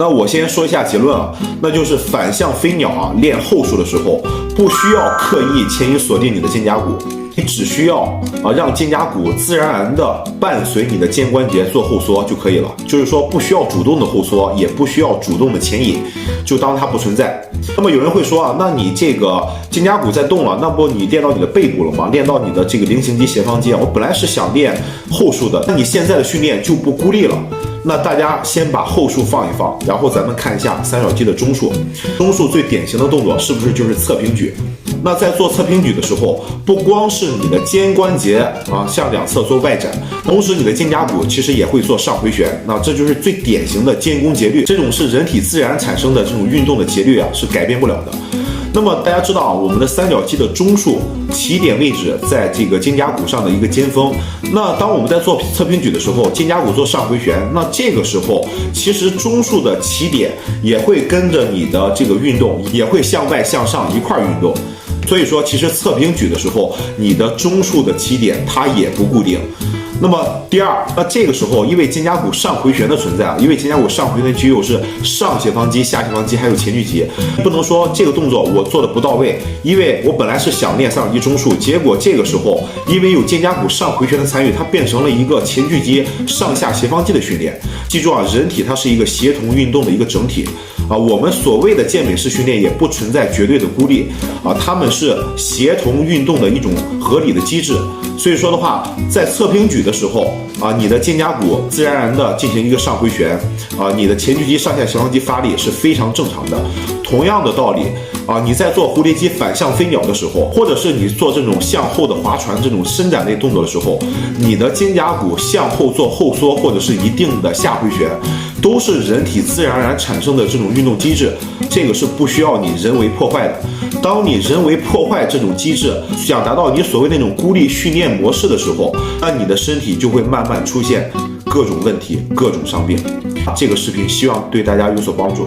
那我先说一下结论啊，那就是反向飞鸟啊，练后束的时候不需要刻意牵引锁定你的肩胛骨，你只需要让肩胛骨自然而然的伴随你的肩关节做后缩就可以了。就是说不需要主动的后缩，也不需要主动的牵引，就当它不存在。那么有人会说啊，那你这个肩胛骨在动了，那不你练到你的背部了吗？练到你的这个菱形肌、斜方肌啊？我本来是想练后束的，那你现在的训练就不孤立了。那大家先把后束放一放，然后咱们看一下三角肌的中束。中束最典型的动作是不是就是侧平举？那在做侧平举的时候，不光是你的肩关节向两侧做外展，同时你的肩胛骨其实也会做上回旋。那这就是最典型的肩弓节律，这种是人体自然产生的这种运动的节律啊，是改变不了的。那么大家知道啊，我们的三角肌的中束起点位置在这个肩胛骨上的一个尖峰。那当我们在做侧平举的时候，肩胛骨做上回旋，那这个时候其实中束的起点也会跟着你的这个运动，也会向外向上一块运动。所以说，其实侧平举的时候，你的中束的起点它也不固定。那么第二，那这个时候因为肩胛骨上回旋的存在啊，因为肩胛骨上回旋的肌肉是上斜方肌、下斜方肌还有前锯肌，不能说这个动作我做的不到位，因为我本来是想练三角肌中束，结果这个时候因为有肩胛骨上回旋的参与，它变成了一个前锯肌、上下斜方肌的训练。记住啊，人体它是一个协同运动的一个整体啊，我们所谓的健美式训练也不存在绝对的孤立啊，它们是协同运动的一种合理的机制。所以说的话，在侧平举的时候啊，你的肩胛骨自然而然的进行一个上回旋啊，你的前锯肌、上下斜方肌发力是非常正常的。同样的道理啊，你在做蝴蝶肌反向飞鸟的时候，或者是你做这种向后的划船这种伸展类动作的时候，你的肩胛骨向后做后缩或者是一定的下回旋，都是人体自然而然产生的这种运动机制，这个是不需要你人为破坏的。当你人为破坏这种机制，想达到你所谓那种孤立训练模式的时候，那你的身体就会慢慢出现各种问题、各种伤病。这个视频希望对大家有所帮助。